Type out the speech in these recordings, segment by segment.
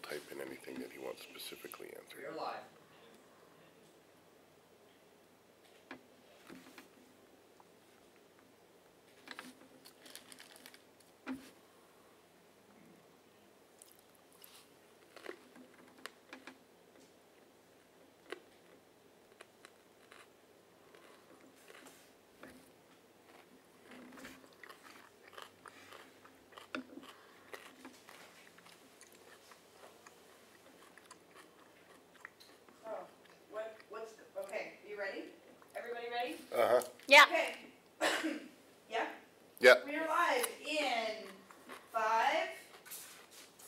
type in anything that he wants specifically answered. You're live. Uh-huh. Yeah. Okay. Yeah? Yeah. We are live in 5,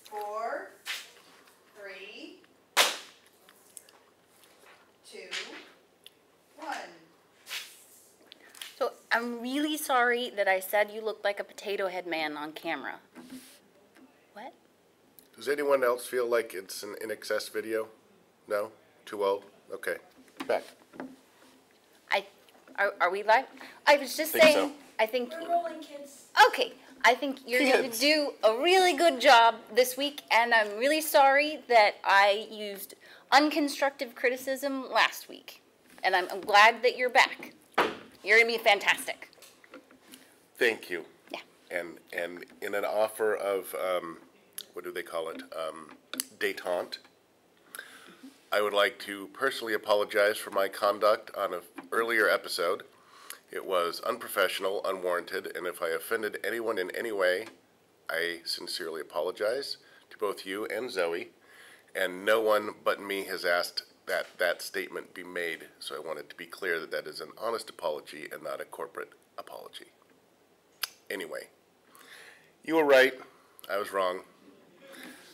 4, 3, 2, 1. So I'm really sorry that I said you looked like a potato head man on camera. What? Does anyone else feel like it's an in excess video? No? Too old? Okay. Back. Are we live? I was just Think saying, so. I think... We're rolling, kids. Okay, I think you're going Kids. to do a really good job this week, and I'm really sorry that I used unconstructive criticism last week. And I'm glad that you're back. You're going to be fantastic. Thank you. Yeah. And in an offer of, what do they call it? Détente. I would like to personally apologize for my conduct on an earlier episode. It was unprofessional, unwarranted, and if I offended anyone in any way, I sincerely apologize to both you and Zoe. And no one but me has asked that that statement be made, so I wanted to be clear that that is an honest apology and not a corporate apology. Anyway, you were right. I was wrong.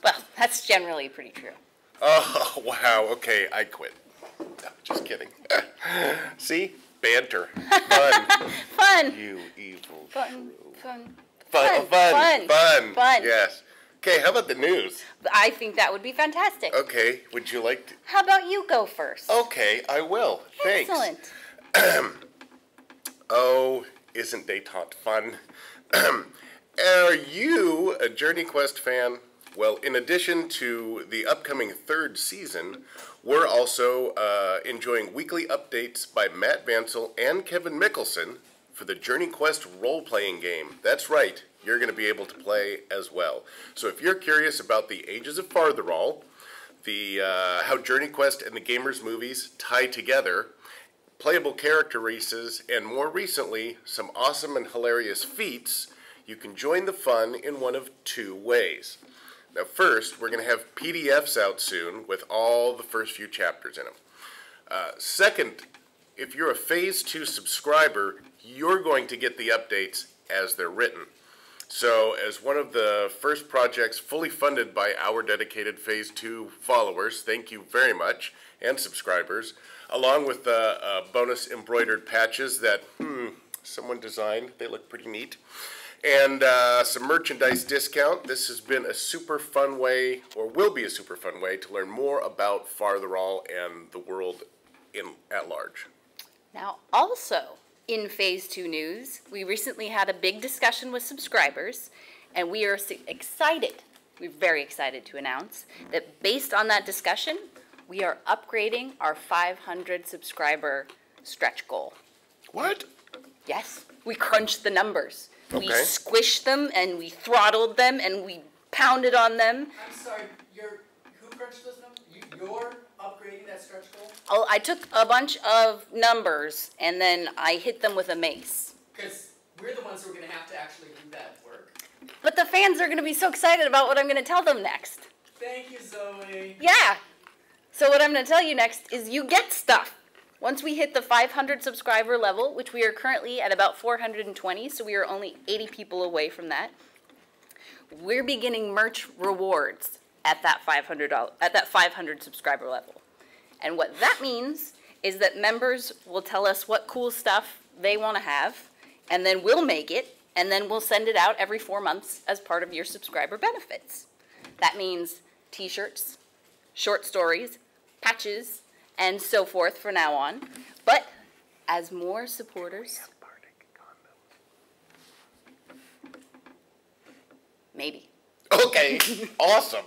Well, that's generally pretty true. Oh, wow. Okay, I quit. No, just kidding. See? Banter. Fun. Fun. You evil Fun. shrew. Fun. Fun. Fun. Fun. Fun. Yes. Okay, how about the news? I think that would be fantastic. Okay, would you like to? How about you go first? Okay, I will. Thanks. Excellent. Oh, isn't détente fun? Are you a Journey Quest fan? Well, in addition to the upcoming 3rd season, we're also enjoying weekly updates by Matt Vancel and Kevin Mickelson for the Journey Quest role-playing game. That's right, you're going to be able to play as well. So if you're curious about the Ages of Fartherall, how Journey Quest and the Gamers movies tie together, playable character races, and more recently, some awesome and hilarious feats, you can join the fun in one of 2 ways. Now first, we're going to have PDFs out soon with all the first few chapters in them. Second, if you're a Phase 2 subscriber, you're going to get the updates as they're written. So as one of the first projects fully funded by our dedicated Phase 2 followers, thank you very much, and subscribers, along with the bonus embroidered patches that someone designed. They look pretty neat. And some merchandise discount. This has been a super fun way, or will be a super fun way, to learn more about Fartherall and the world at large. Now, also in Phase 2 news, we recently had a big discussion with subscribers, and we are excited, we're very excited to announce that based on that discussion, we are upgrading our 500 subscriber stretch goal. What? Yes, we crunched the numbers. We Okay. squished them, and we throttled them, and we pounded on them. I'm sorry, who crunched those numbers? You're upgrading that stretch goal? Oh, I took a bunch of numbers, and then I hit them with a mace. Because we're the ones who are going to have to actually do that work. But the fans are going to be so excited about what I'm going to tell them next. Thank you, Zoe. Yeah. So what I'm going to tell you next is you get stuff. Once we hit the 500 subscriber level, which we are currently at about 420, so we are only 80 people away from that, we're beginning merch rewards at that 500 subscriber level. And what that means is that members will tell us what cool stuff they want to have, and then we'll make it, and then we'll send it out every 4 months as part of your subscriber benefits. That means t-shirts, short stories, patches, and so forth for now on. But as more supporters, maybe. Okay, awesome.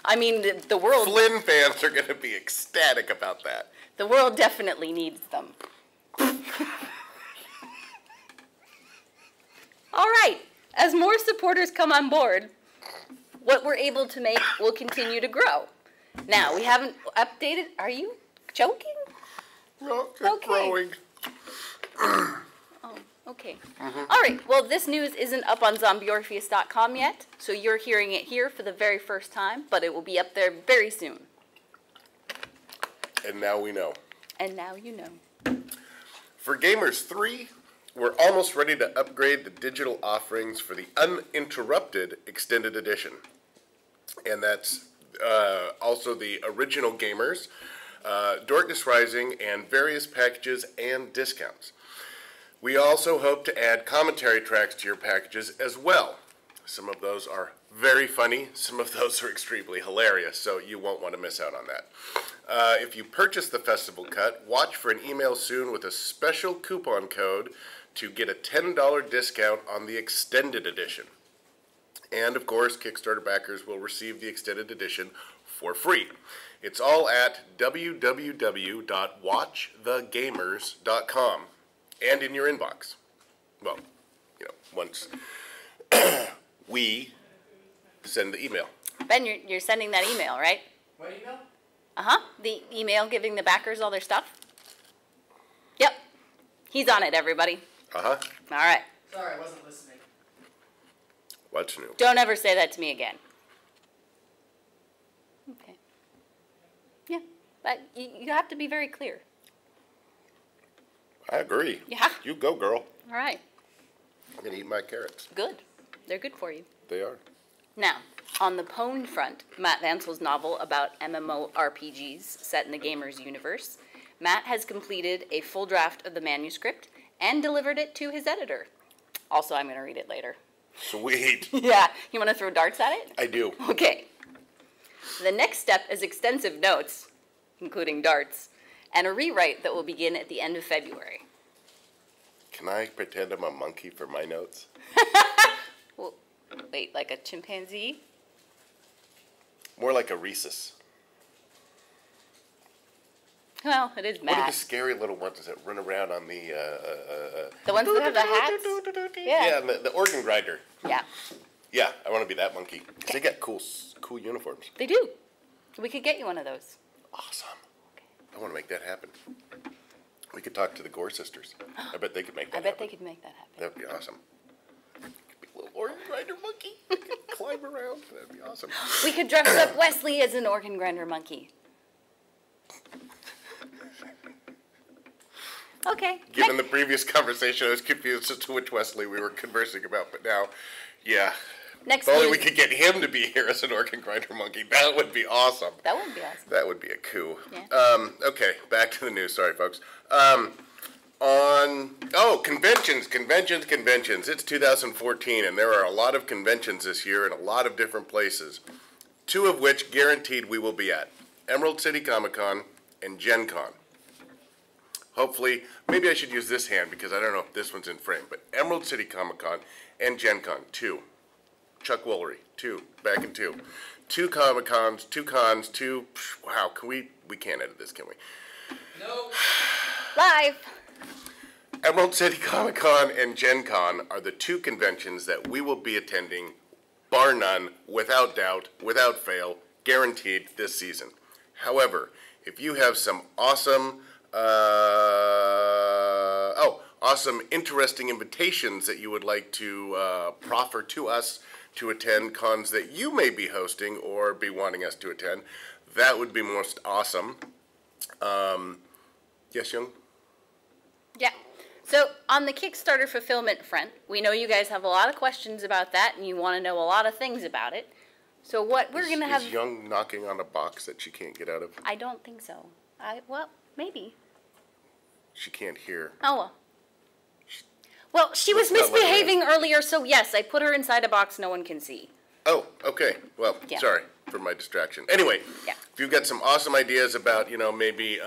I mean, the world. Flynn fans are going to be ecstatic about that. The world definitely needs them. All right. As more supporters come on board, what we're able to make will continue to grow. Now, we haven't updated. Are you joking? Well, Okay. growing. Oh, okay. All right. Well, this news isn't up on zombieorpheus.com yet, so you're hearing it here for the very first time, but it will be up there very soon. And now we know. And now you know. For Gamers 3, we're almost ready to upgrade the digital offerings for the Uninterrupted Extended Edition. And that's also the original Gamers, Darkness Rising, and various packages and discounts. We also hope to add commentary tracks to your packages as well. Some of those are very funny, some of those are extremely hilarious, so you won't want to miss out on that. If you purchase the Festival Cut, watch for an email soon with a special coupon code to get a $10 discount on the Extended Edition. And, of course, Kickstarter backers will receive the Extended Edition for free. It's all at www.watchthegamers.com and in your inbox. Well, once we send the email. Ben, you're sending that email, right? What email? Uh-huh. The email giving the backers all their stuff? Yep. He's on it, everybody. Uh-huh. All right. Sorry, I wasn't listening. What's new? Don't ever say that to me again. Okay. Yeah. But you have to be very clear. I agree. Yeah. You go, girl. All right. I'm going to eat my carrots. Good. They're good for you. They are. Now, on the Pwn front, Matt Vansel's novel about MMORPGs set in the Gamers universe, Matt has completed a full draft of the manuscript and delivered it to his editor. Also, I'm going to read it later. Sweet. Yeah. You want to throw darts at it? I do. Okay. The next step is extensive notes, including darts, and a rewrite that will begin at the end of February. Can I pretend I'm a monkey for my notes? Well, wait, like a chimpanzee? More like a rhesus. Well, it is What are the Matt. scary little ones that run around on the... The ones that have the hats? Yeah. Yeah, the organ grinder. Yeah, Yeah, I want to be that monkey. 'Cause they got cool uniforms. they do. We could get you one of those. Awesome. I want to make that happen. We could talk to the Gore sisters. I bet they could make that I bet happen. they could make that happen. That would be awesome. Could be a little organ grinder monkey. We could climb around. That would be awesome. We could dress up Wesley as an organ grinder monkey. Okay. Given the previous conversation, I was confused as to which Wesley we were conversing about, but now, yeah. Next If only news. we could get him to be here as an organ grinder monkey. That would be awesome. That would be awesome. That would be a coup. Yeah. Okay, back to the news. Sorry, folks. Conventions. It's 2014, and there are a lot of conventions this year in a lot of different places. 2 of which guaranteed we will be at. Emerald City Comic Con and Gen Con. Hopefully, maybe I should use this hand because I don't know if this one's in frame, but Emerald City Comic Con and Gen Con, 2. Chuck Woolery, 2, back in 2. 2 Comic Cons, 2 cons, 2, wow, we can't edit this, can we? No. Live. Emerald City Comic Con and Gen Con are the 2 conventions that we will be attending, bar none, without doubt, without fail, guaranteed this season. However, if you have some awesome, interesting invitations that you would like to proffer to us to attend cons that you may be hosting or be wanting us to attend, that would be most awesome. Yes, Young? Yeah. So on the Kickstarter fulfillment front, we know you guys have a lot of questions about that, and you want to know a lot of things about it. So what we're going to have... Is Young knocking on a box that she can't get out of? I don't think so. Well, maybe. She can't hear. Oh, well. Well, she was Let's not let her misbehaving earlier, so yes, I put her inside a box no one can see. Oh, okay. Well, Yeah. sorry for my distraction. Anyway, Yeah. if you've got some awesome ideas about, maybe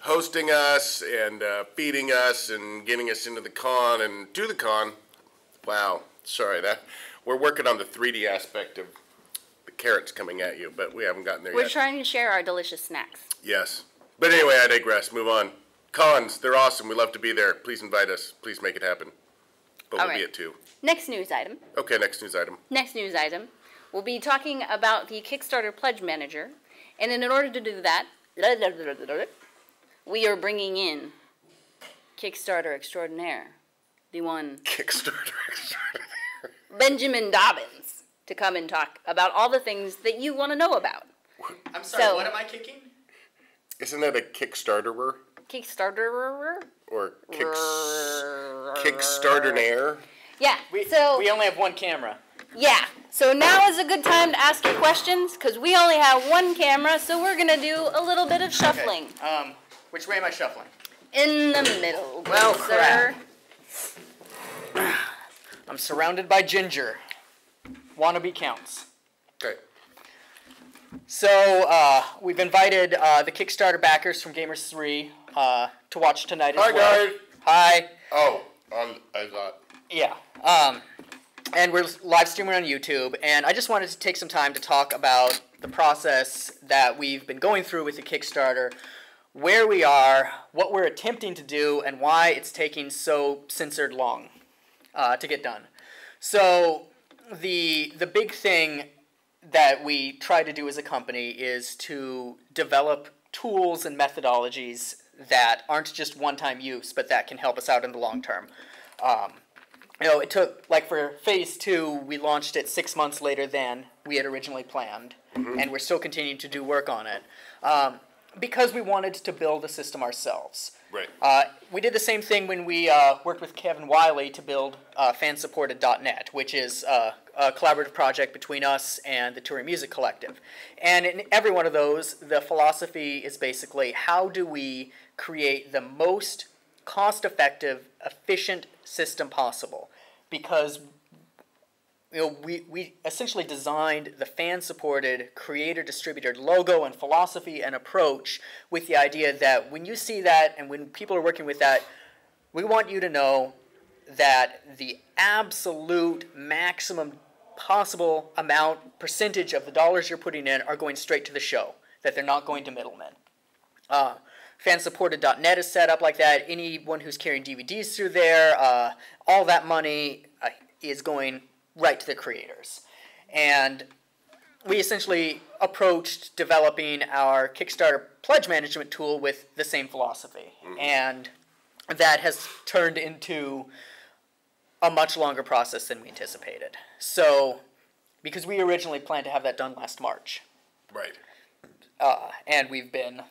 hosting us and feeding us and getting us into the con and to the con, wow, sorry, we're working on the 3D aspect of the carrots coming at you, but we haven't gotten there We're yet. trying to share our delicious snacks. Yes. But anyway, I digress. Move on. Cons, they're awesome. We love to be there. Please invite us. Please make it happen. But All we'll be right. at 2. Next news item. Okay, next news item. Next news item. We'll be talking about the Kickstarter Pledge Manager. And in order to do that, we are bringing in Kickstarter extraordinaire, the one Kickstarter extraordinaire. Benjamin Dobbins, to come and talk about all the things that you want to know about. I'm sorry, So- what am I kicking? Isn't that a Kickstarterer? Kickstarter? Or Kickstarter-naire? Yeah. We So only have one camera. yeah. So now is a good time to ask your questions because we only have one camera, so we're gonna do a little bit of shuffling. Okay. Which way am I shuffling? In the middle, Well, good sir. I'm surrounded by ginger. Wannabe counts. Okay. So, we've invited the Kickstarter backers from Gamers3 to watch tonight as Hi, well. guys. Hi. Oh, I thought. Yeah. And we're live streaming on YouTube, and I just wanted to take some time to talk about the process that we've been going through with the Kickstarter, where we are, what we're attempting to do, and why it's taking so censored long to get done. So, the big thing that we try to do as a company is to develop tools and methodologies that aren't just one-time use, but that can help us out in the long term. It took, like for Phase 2, we launched it 6 months later than we had originally planned, and we're still continuing to do work on it, because we wanted to build a system ourselves. Right. We did the same thing when we worked with Kevin Wiley to build fansupported.net, which is a collaborative project between us and the Touring Music Collective. And in every one of those, the philosophy is basically how do we create the most cost-effective, efficient system possible? Because we essentially designed the fan-supported, creator-distributed logo and philosophy and approach with the idea that when you see that and when people are working with that, we want you to know that the absolute maximum possible percentage of the dollars you're putting in are going straight to the show, that they're not going to middlemen. Fansupported.net is set up like that. Anyone who's carrying DVDs through there, all that money is going right to the creators. And we essentially approached developing our Kickstarter pledge management tool with the same philosophy. And that has turned into a much longer process than we anticipated. So, because we originally planned to have that done last March. Right. And we've been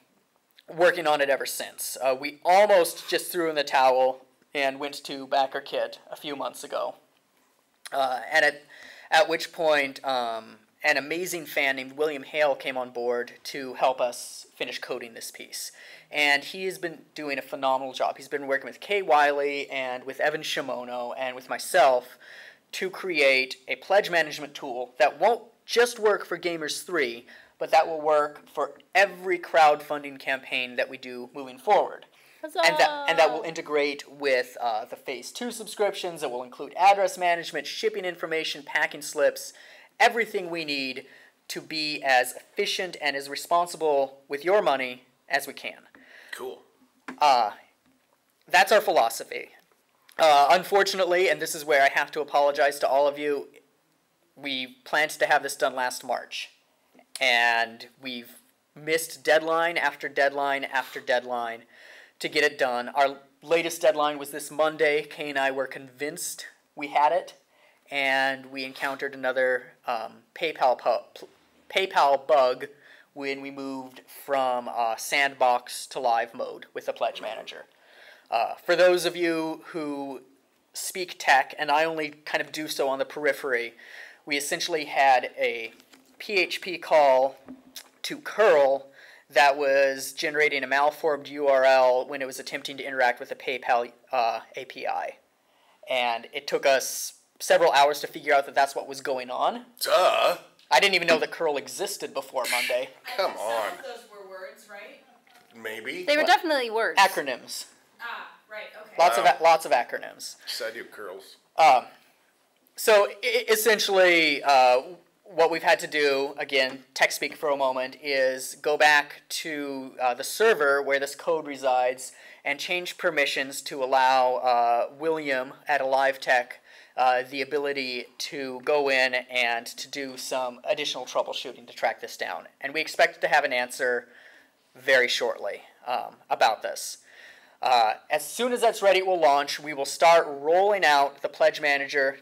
working on it ever since. We almost just threw in the towel and went to backer kit a few months ago. And at which point, an amazing fan named William Hale came on board to help us finish coding this piece. And he has been doing a phenomenal job. He's been working with Kay Wiley and with Evan Shimono and with myself to create a pledge management tool that won't just work for Gamers3, but that will work for every crowdfunding campaign that we do moving forward. Huzzah! And that will integrate with the Phase 2 subscriptions. It will include address management, shipping information, packing slips, everything we need to be as efficient and as responsible with your money as we can. Cool. That's our philosophy. Unfortunately, and this is where I have to apologize to all of you, we planned to have this done last March. And we've missed deadline after deadline after deadline to get it done. Our latest deadline was this Monday. Kay and I were convinced we had it, and we encountered another PayPal bug when we moved from sandbox to live mode with the pledge manager. For those of you who speak tech, and I only kind of do so on the periphery, we essentially had a PHP call to curl that was generating a malformed URL when it was attempting to interact with the PayPal API. And it took us several hours to figure out that that's what was going on. Duh. I didn't even know that curl existed before Monday. Come Some on. of those were words, right? Maybe. They were definitely words. Acronyms. Ah, right, okay. Lots of acronyms. Just I do curls. So essentially, what we've had to do, again, tech speak for a moment, is go back to the server where this code resides and change permissions to allow William at Alive Tech the ability to go in and to do some additional troubleshooting to track this down. And we expect to have an answer very shortly about this. As soon as that's ready, it will launch. We will start rolling out the Pledge Manager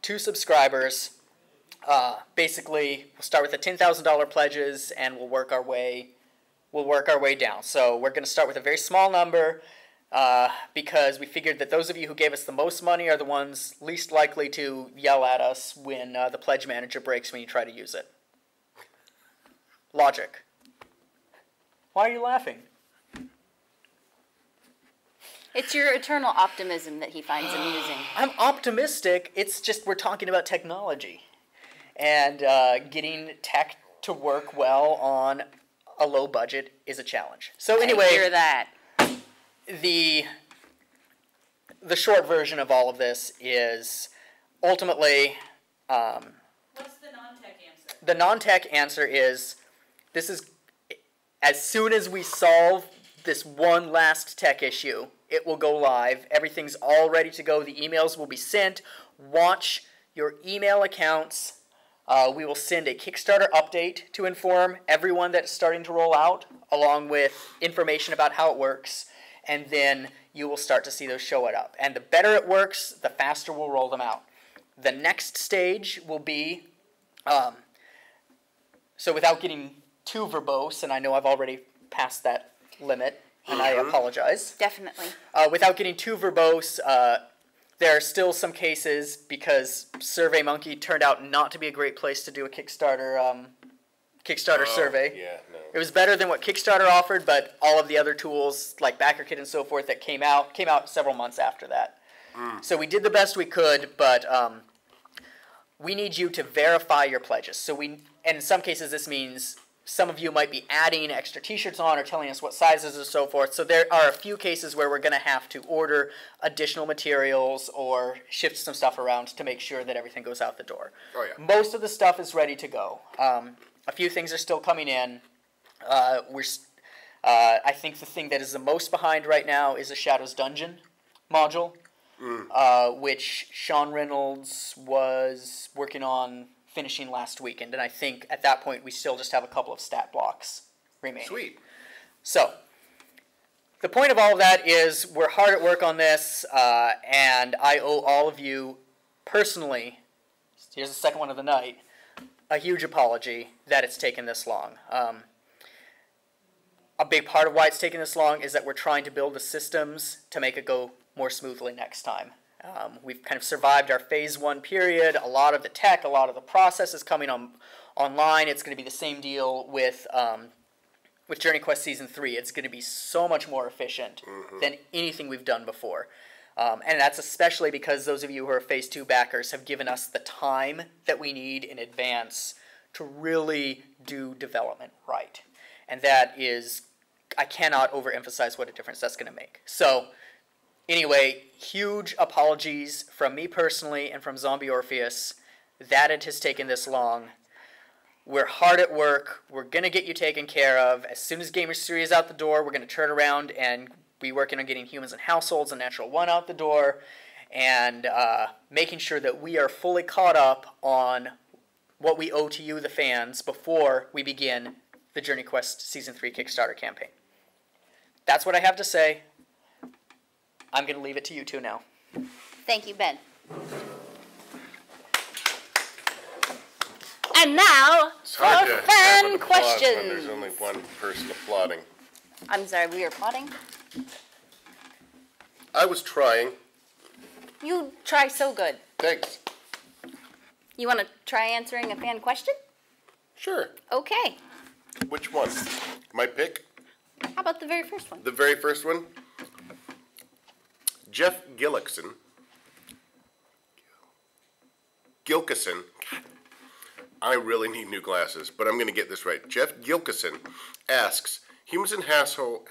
to subscribers. Basically, we'll start with the $10,000 pledges, and we'll work our way down. So we're going to start with a very small number because we figured that those of you who gave us the most money are the ones least likely to yell at us when the Pledge Manager breaks when you try to use it. Logic. Why are you laughing? It's your eternal optimism that he finds amusing. I'm optimistic. It's just we're talking about technology. And getting tech to work well on a low budget is a challenge. So anyway, I hear that. The short version of all of this is ultimately What's the non-tech answer? the non-tech answer is this is as soon as we solve this one last tech issue, it will go live. Everything's all ready to go. The emails will be sent. Watch your email accounts. We will send a Kickstarter update to inform everyone that's starting to roll out, along with information about how it works, and then you will start to see those show it up. And the better it works, the faster we'll roll them out. The next stage will be, so without getting too verbose, and I know I've already passed that limit, and I apologize. Definitely. Without getting too verbose, there are still some cases because SurveyMonkey turned out not to be a great place to do a Kickstarter survey. Yeah, no. It was better than what Kickstarter offered, but all of the other tools like BackerKit and so forth that came out several months after that. So we did the best we could, but we need you to verify your pledges. So and in some cases this means some of you might be adding extra t-shirts on or telling us what sizes and so forth. So there are a few cases where we're going to have to order additional materials or shift some stuff around to make sure that everything goes out the door. Oh, yeah. Most of the stuff is ready to go. A few things are still coming in. I think the thing that is the most behind right now is a Shadows Dungeon module, which Sean Reynolds was working on finishing last weekend, and I think at that point we still just have a couple of stat blocks remaining. Sweet. So, the point of all of that is we're hard at work on this, and I owe all of you personally, here's the second one of the night, a huge apology that it's taken this long. A big part of why it's taken this long is that we're trying to build the systems to make it go more smoothly next time. We've kind of survived our phase 1 period. A lot of the tech, a lot of the process is coming online. It's going to be the same deal with Journey Quest Season 3. It's going to be so much more efficient than anything we've done before. And that's especially because those of you who are phase 2 backers have given us the time that we need in advance to really do development right. And that is, I cannot overemphasize what a difference that's going to make. So, anyway, huge apologies from me personally and from Zombie Orpheus that it has taken this long. We're hard at work. We're going to get you taken care of. As soon as Gamers 3 is out the door, we're going to turn around and be working on getting Humans and Households and Natural 1 out the door and making sure that we are fully caught up on what we owe to you, the fans, before we begin the Journey Quest Season 3 Kickstarter campaign. That's what I have to say. I'm going to leave it to you two now. Thank you, Ben. And now It's for hard to have fan an applause when questions. there's only one person applauding. I'm sorry, we are plotting. I was trying. You try so good. Thanks. You want to try answering a fan question? Sure. Okay. Which one? My pick? How about the very first one? The very first one? Jeff Gilkison. I really need new glasses, but I'm going to get this right. Jeff Gilkison asks, Humans and Household...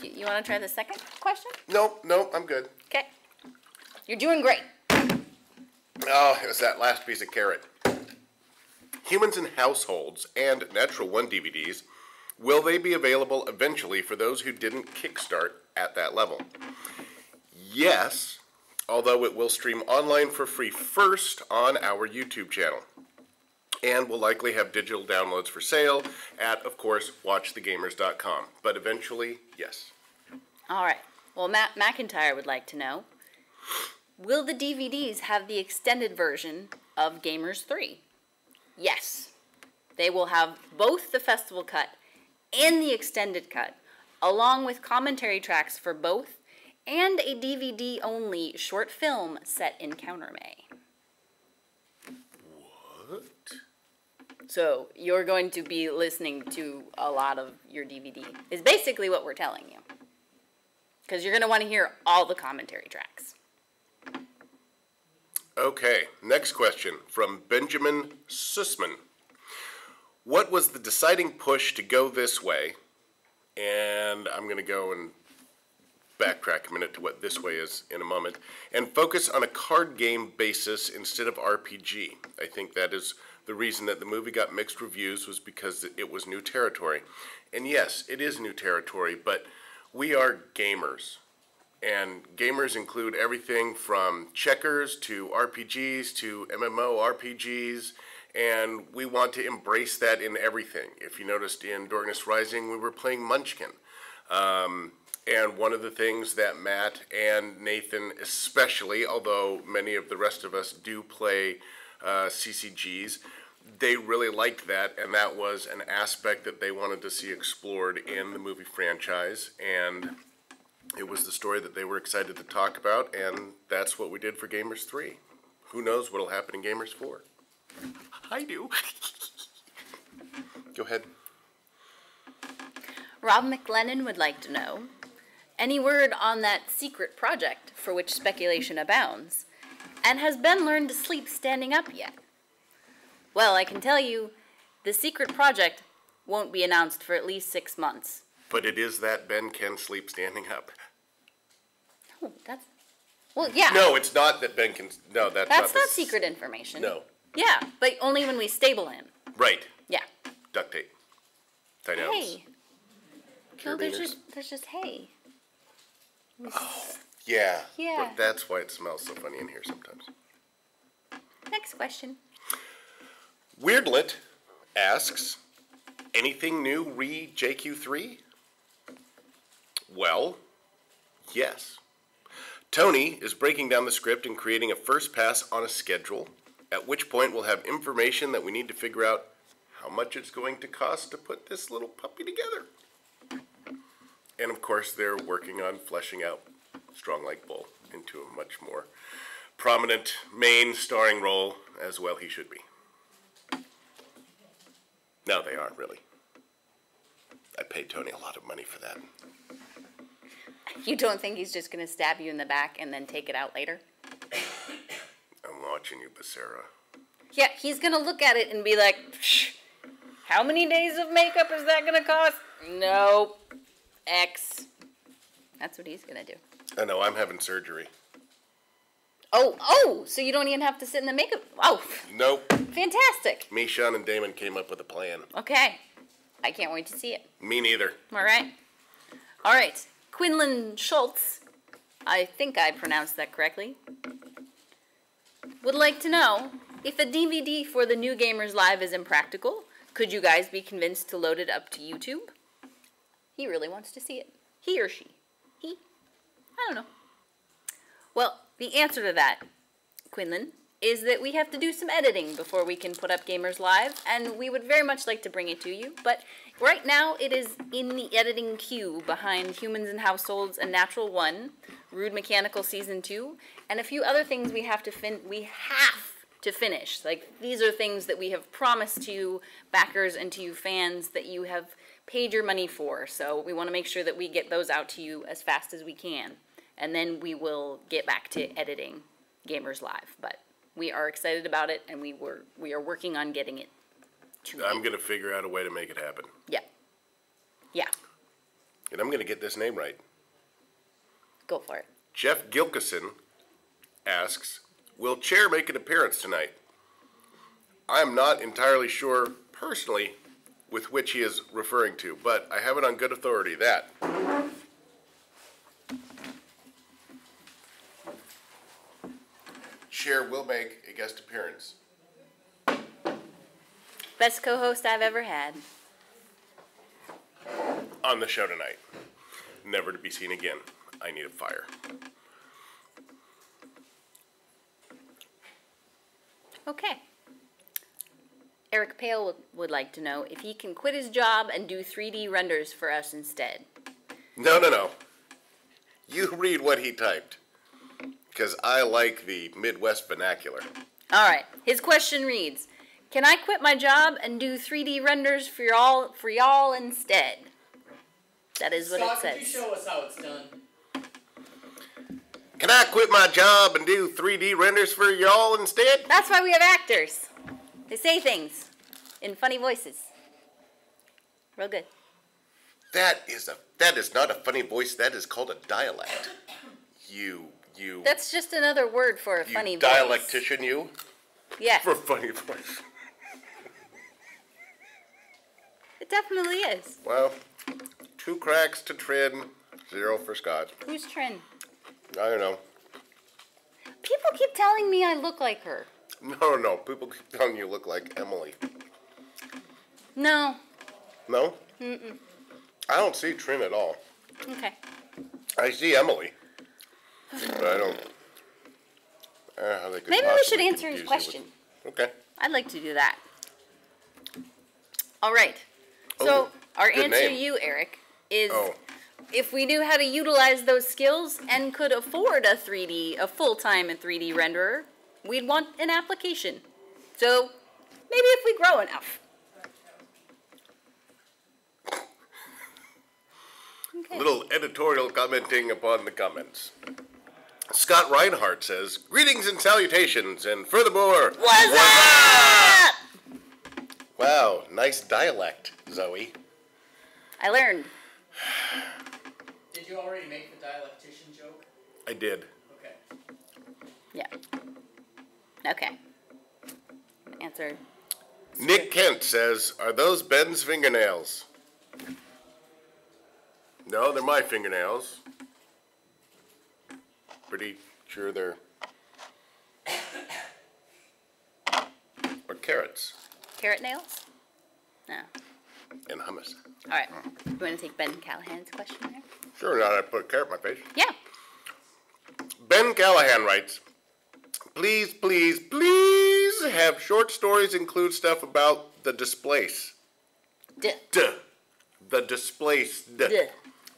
You want to try the second question? No, I'm good. Okay. You're doing great. Oh, it was that last piece of carrot. Humans in Households and Natural One DVDs, will they be available eventually for those who didn't kickstart at that level? Yes, although it will stream online for free first on our YouTube channel. And will likely have digital downloads for sale at, of course, watchthegamers.com. But eventually, yes. All right. Well, Matt McIntyre would like to know, will the DVDs have the extended version of Gamers 3? Yes. They will have both the festival cut and the extended cut, along with commentary tracks for both, and a DVD-only short film set in Countermay. What? So you're going to be listening to a lot of your DVD, is basically what we're telling you. Because you're going to want to hear all the commentary tracks. Okay, next question from Benjamin Sussman. What was the deciding push to go this way? And I'm going to go and backtrack a minute to what this way is in a moment. And focus on a card game basis instead of RPG. I think that is the reason that the movie got mixed reviews, was because it was new territory. And yes, it is new territory, but we are gamers. And gamers include everything from checkers to RPGs to MMORPGs, and we want to embrace that in everything. If you noticed in Darkness Rising, we were playing Munchkin. And one of the things that Matt and Nathan especially, although many of the rest of us do play CCGs, they really liked that, and that was an aspect that they wanted to see explored in the movie franchise, and it was the story that they were excited to talk about, and that's what we did for Gamers 3. Who knows what'll happen in Gamers 4? I do. Go ahead. Rob McLennan would like to know, any word on that secret project for which speculation abounds? And has Ben learned to sleep standing up yet? Well, I can tell you, the secret project won't be announced for at least 6 months. But it is that Ben can sleep standing up. Oh, that's... Well, yeah. No, it's not that Ben can... No, that's not secret information. No. Yeah, but only when we stable him. Right. Yeah. Duct tape. Tight ends. Hey. No, there's just hay. Oh, yeah. Yeah. But that's why it smells so funny in here sometimes. Next question. Weirdlet asks, anything new re JQ3? Well, yes. Tony is breaking down the script and creating a first pass on a schedule, at which point we'll have information that we need to figure out how much it's going to cost to put this little puppy together. And of course, they're working on fleshing out Strong Like Bull into a much more prominent main starring role, as well he should be. No, they aren't really. I paid Tony a lot of money for that. You don't think he's just going to stab you in the back and then take it out later? I'm watching you, Becerra. Yeah, he's going to look at it and be like, how many days of makeup is that going to cost? Nope. X. That's what he's going to do. I know, I'm having surgery. Oh, so you don't even have to sit in the makeup. Oh. Nope. Fantastic. Me, Sean, and Damon came up with a plan. Okay. I can't wait to see it. Me neither. All right. Quinlan Schultz, I think I pronounced that correctly, would like to know, if a DVD for the New Gamers Live is impractical, could you guys be convinced to load it up to YouTube? He really wants to see it. He or she. He? I don't know. Well, the answer to that, Quinlan, is that we have to do some editing before we can put up Gamers Live, and we would very much like to bring it to you, but right now it is in the editing queue behind Humans and Households and Natural One, Rude Mechanical Season 2, and a few other things we have to finish. Like, these are things that we have promised to you backers and to you fans that you have paid your money for, so we want to make sure that we get those out to you as fast as we can, and then we will get back to editing Gamers Live, but we are excited about it, and we are working on getting it to you. I'm going to figure out a way to make it happen. Yeah. And I'm going to get this name right. Go for it. Jeff Gilkison asks, will Chair make an appearance tonight? I am not entirely sure, personally, with which he is referring to, but I have it on good authority that Chair will make a guest appearance. Best co-host I've ever had. On the show tonight. Never to be seen again. I need a fire. Okay. Eric Pale would like to know if he can quit his job and do 3D renders for us instead. No. You read what he typed. Because I like the Midwest vernacular. All right. His question reads, can I quit my job and do 3D renders for y'all instead? That is what Scott, it says. could you show us how it's done? Can I quit my job and do 3D renders for y'all instead? That's why we have actors. They say things in funny voices. Real good. That is not a funny voice. That is called a dialect. You. That's just another word for a funny voice. Dialectician, you? Yeah. For funny voice. It definitely is. Well, 2 cracks to Trin, 0 for Scott. Who's Trin? I don't know. People keep telling me I look like her. No. People keep telling you look like Emily. No. No? Mm-mm. I don't see Trin at all. Okay. I see Emily. But I don't know how they could Maybe we should possibly answer his confuse you question. with- Okay. I'd like to do that. All right. So Oh, our good answer to name. you, Eric, is Oh. if we knew how to utilize those skills and could afford a full-time 3D renderer, we'd want an application. So maybe if we grow enough. Okay. Little editorial commenting upon the comments. Scott Reinhardt says, greetings and salutations, and furthermore, What's up? wow, nice dialect, Zoe. I learned. Did you already make the dialectician joke? I did. Okay. Yeah. Okay. Answer. Nick Kent says, are those Ben's fingernails? No, they're my fingernails. Pretty sure they're... or carrots Carrot nails? No. and hummus. All right. You want to take Ben Callahan's question there? Sure, now that I put a carrot in my face. Yeah. Ben Callahan writes, please have short stories include stuff about the displaced. Duh. The displaced. Duh.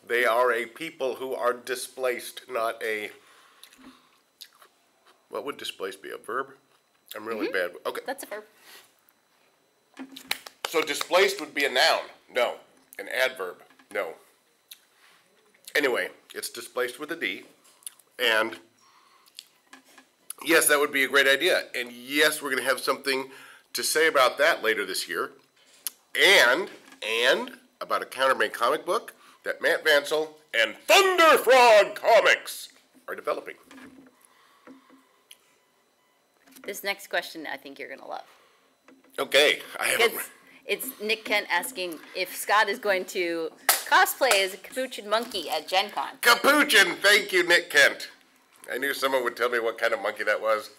They are a people who are displaced, not a... What would displaced be? A verb? I'm really bad. Okay. That's a verb. So displaced would be a noun. No. An adverb. No. Anyway, it's displaced with a D. And yes, that would be a great idea. And yes, we're going to have something to say about that later this year. And about a countermade comic book that Matt Vancel and Thunder Frog Comics are developing. This next question I think you're going to love. Okay. I haven't... It's Nick Kent asking if Scott is going to cosplay as a capuchin monkey at Gen Con. Capuchin! Thank you, Nick Kent. I knew someone would tell me what kind of monkey that was.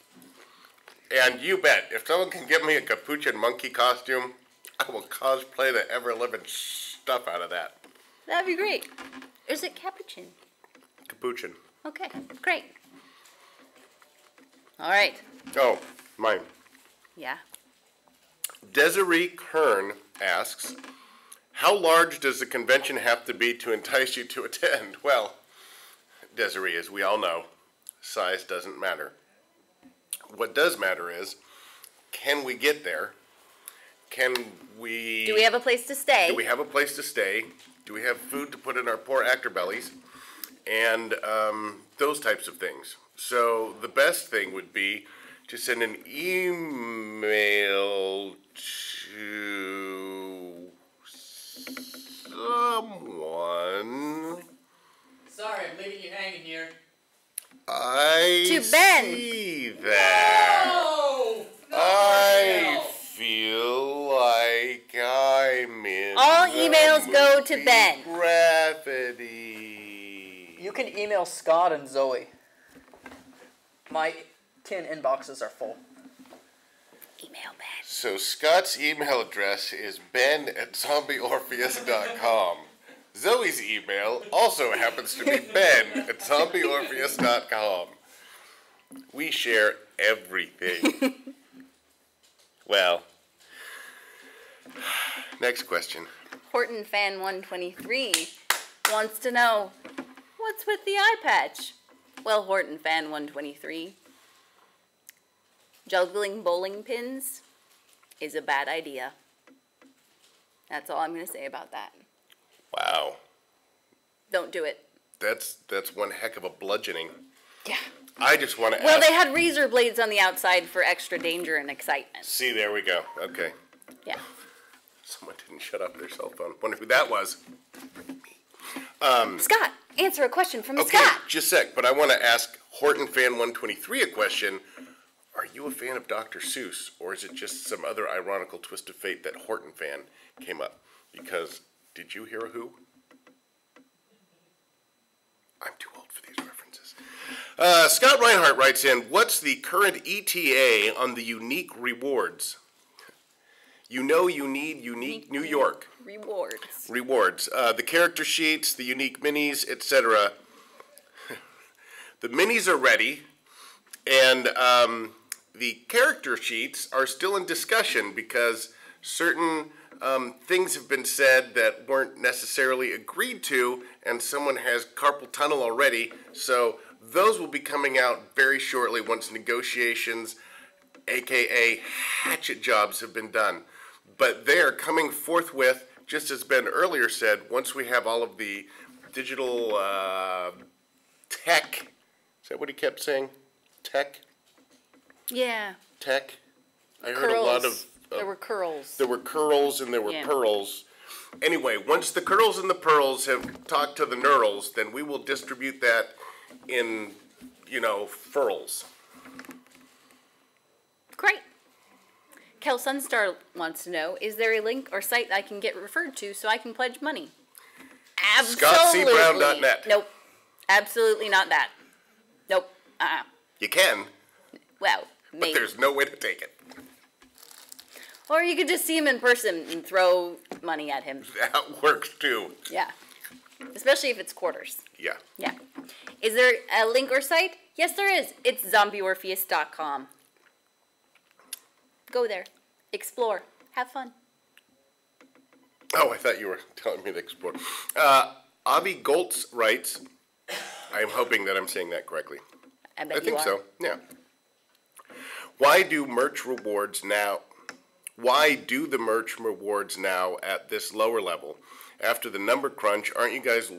And you bet, if someone can give me a capuchin monkey costume, I will cosplay the ever-living stuff out of that. That'd be great. Or is it capuchin? Capuchin. Okay, great. All right. Oh, mine. Yeah. Desiree Kern asks, how large does the convention have to be to entice you to attend? Well, Desiree, as we all know, size doesn't matter. What does matter is, can we get there? Do we have a place to stay? Do we have a place to stay? Do we have food to put in our poor actor bellies? And those types of things. So the best thing would be to send an email to someone. Sorry, I'm leaving you hanging here. I To Ben. see that. to Ben. Gravity. You can email Scott and Zoe. My tin inboxes are full. Email Ben. So Scott's email address is ben@zombieorpheus.com. Zoe's email also happens to be ben@zombieorpheus.com. We share everything. Well, next question. Horton Fan 123 wants to know, what's with the eye patch? Well, Horton Fan 123, juggling bowling pins is a bad idea. That's all I'm going to say about that. Wow. Don't do it. That's one heck of a bludgeoning. Yeah. I just want to Well, ask. they had razor blades on the outside for extra danger and excitement. See, there we go. Okay. Yeah. Someone didn't shut off their cell phone. Wonder who that was. Scott, answer a question from Okay, Scott. just a sec. But I want to ask Horton Fan 123 a question. Are you a fan of Dr. Seuss, or is it just some other ironical twist of fate that Horton Fan came up? Because, did you hear a who? I'm too old for these references. Scott Reinhardt writes in, what's the current ETA on the unique rewards? You know you need unique New York Rewards. rewards. The character sheets, the unique minis, etc. The minis are ready, and the character sheets are still in discussion because certain things have been said that weren't necessarily agreed to, and someone has carpal tunnel already, so those will be coming out very shortly once negotiations, aka hatchet jobs, have been done. But they are coming forthwith, just as Ben earlier said, once we have all of the digital tech. Is that what he kept saying? Tech? Yeah. Tech? I heard Curls. a lot of... There were curls. There were curls and there were Yeah. pearls. Anyway, once the curls and the pearls have talked to the knurls, then we will distribute that in, furls. Great. Kel Sunstar wants to know, is there a link or site I can get referred to so I can pledge money? Absolutely. ScottCBrown.net. Nope. Absolutely not that. Nope. You can, Well, but maybe. there's no way to take it. Or you could just see him in person and throw money at him. That works too. Yeah. Especially if it's quarters. Yeah. Yeah. Is there a link or site? Yes, there is. It's zombieorpheus.com. Go there. Explore. Have fun. Oh, I thought you were telling me to explore. Avi Goltz writes, I'm hoping that I'm saying that correctly. I bet I you think are. so, yeah. Why do the merch rewards now at this lower level? After the number crunch, aren't you guys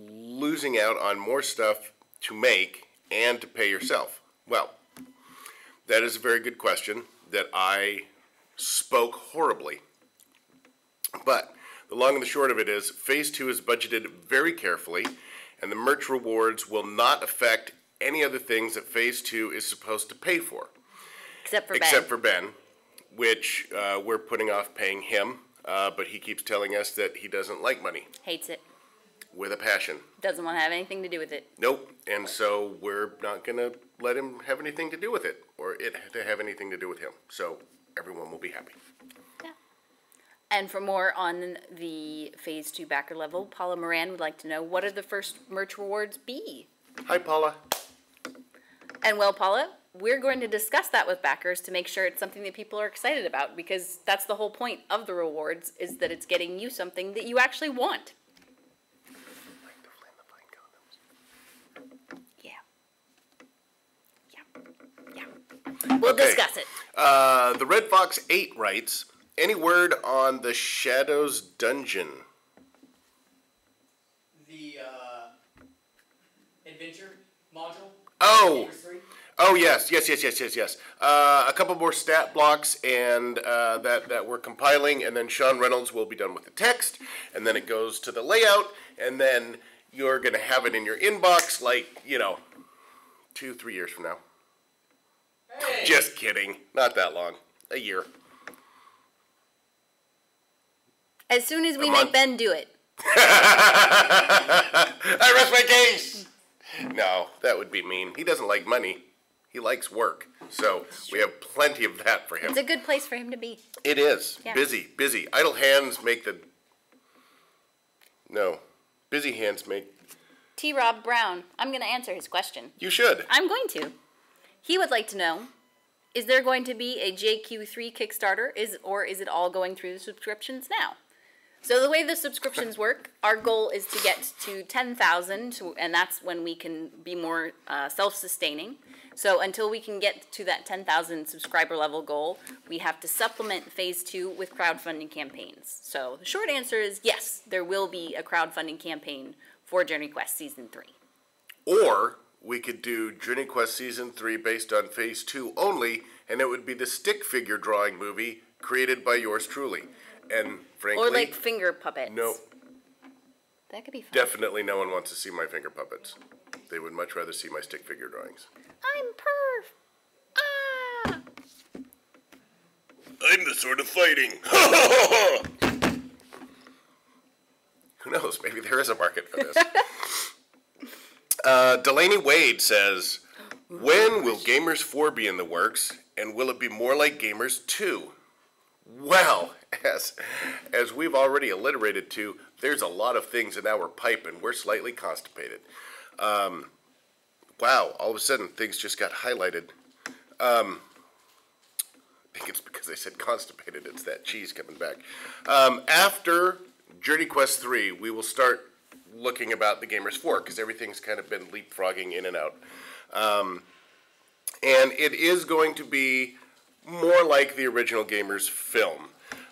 losing out on more stuff to make and to pay yourself? Well, that is a very good question that I spoke horribly. But the long and the short of it is, Phase 2 is budgeted very carefully, and the merch rewards will not affect any other things that Phase 2 is supposed to pay for. Except for Ben. Except for Ben, which we're putting off paying him, but he keeps telling us that he doesn't like money. Hates it. With a passion. Doesn't want to have anything to do with it. Nope. And so we're not going to let him have anything to do with it, or it to have anything to do with him. So everyone will be happy. Yeah. And for more on the Phase 2 backer level, Paula Moran would like to know, what are the first merch rewards be? Hi, Paula. And well, Paula, we're going to discuss that with backers to make sure it's something that people are excited about, because that's the whole point of the rewards, is that it's getting you something that you actually want. Yeah. We'll Okay. discuss it. The Red Fox 8 writes, any word on the Shadows Dungeon? The adventure module. Oh! Phase 3. Oh, yes. A couple more stat blocks and that we're compiling, and then Sean Reynolds will be done with the text, and then it goes to the layout, and then you're going to have it in your inbox 2-3 years from now. Hey. Just kidding. Not that long. A year. As soon as we A make month. Ben do it. I rest my case. No, that would be mean. He doesn't like money. He likes work. So we have plenty of that for him. It's a good place for him to be. It is. Yeah. Busy, busy. Idle hands make the... No. Busy hands make... T. Rob Brown. I'm going to answer his question. You should. I'm going to. He would like to know, is there going to be a JQ3 Kickstarter, or is it all going through the subscriptions now? So the way the subscriptions work, our goal is to get to 10,000, and that's when we can be more self-sustaining. So until we can get to that 10,000 subscriber level goal, we have to supplement phase 2 with crowdfunding campaigns. So the short answer is yes, there will be a crowdfunding campaign for Journey Quest Season 3. Or we could do Journey Quest Season 3 based on phase 2 only, and it would be the stick figure drawing movie created by yours truly. And frankly... Or like finger puppets. No. That could be fun. Definitely no one wants to see my finger puppets. They would much rather see my stick figure drawings. I'm perf. Ah! I'm the sort of fighting. Who knows? Maybe there is a market for this. Delaney Wade says, when will Gamers 4 be in the works, and will it be more like Gamers 2? Well, as we've already alliterated to, there's a lot of things in our pipe, and we're slightly constipated. Wow, all of a sudden, things just got highlighted. I think it's because I said constipated. It's that cheese coming back. After Journey Quest 3, we will start looking about the Gamers 4, because everything's kind of been leapfrogging in and out. And it is going to be more like the original Gamers film,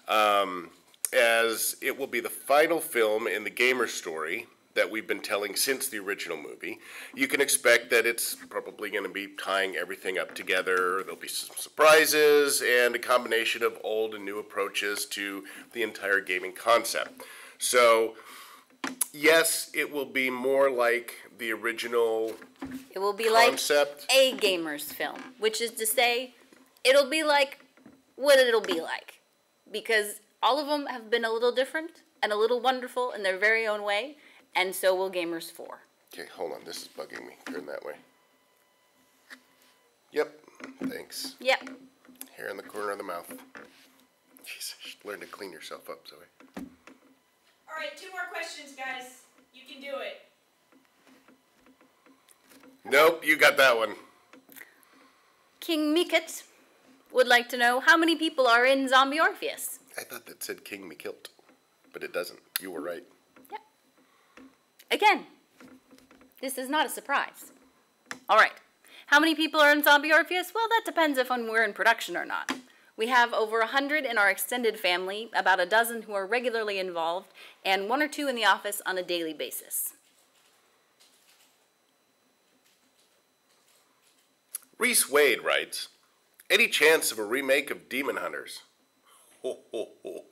as it will be the final film in the Gamer story that we've been telling since the original movie. You can expect that it's probably going to be tying everything up together. There'll be some surprises and a combination of old and new approaches to the entire gaming concept. So, yes, it will be more like the original It will be concept. like a gamer's film, which is to say, it'll be like what it'll be like. Because all of them have been a little different and a little wonderful in their very own way, and so will Gamers 4. Okay, hold on. This is bugging me. Turn that way. Yep. Thanks. Yep. Hair in the corner of the mouth. Jeez, you should learn to clean yourself up, Zoe. All right, 2 more questions, guys. You can do it. Nope, you got that one. King Mikit would like to know how many people are in Zombie Orpheus. I thought that said King McKilt, but it doesn't. You were right. Yep. Again, this is not a surprise. All right. How many people are in Zombie Orpheus? Well, that depends if we're in production or not. We have over 100 in our extended family, about a dozen who are regularly involved, and 1 or 2 in the office on a daily basis. Reese Wade writes, any chance of a remake of Demon Hunters? Ho, ho, ho.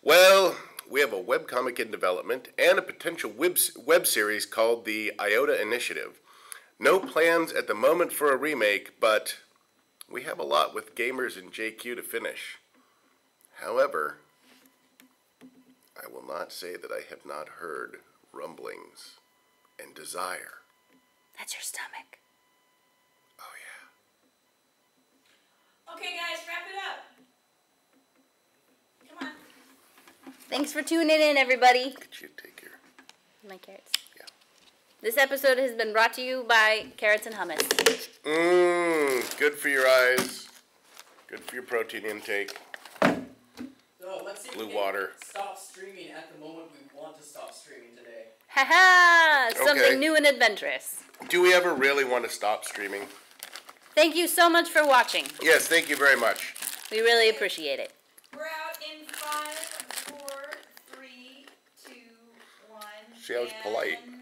Well, we have a webcomic in development and a potential web series called the Iota Initiative. No plans at the moment for a remake, but we have a lot with Gamers and JQ to finish. However, I will not say that I have not heard rumblings and desire. That's your stomach. Oh, yeah. Okay, guys, wrap it up. Come on. Thanks for tuning in, everybody. Could you take your... My carrots. Yeah. This episode has been brought to you by Carrots and Hummus. Good for your eyes. Good for your protein intake. So let's see if Blue we can water. stop streaming at the moment we want to stop streaming today. Haha! Something Okay. new and adventurous. Do we ever really want to stop streaming? Thank you so much for watching. Yes, thank you very much. We really appreciate it. We're out in 5, 4, 3, 2, 1. See, I was polite. and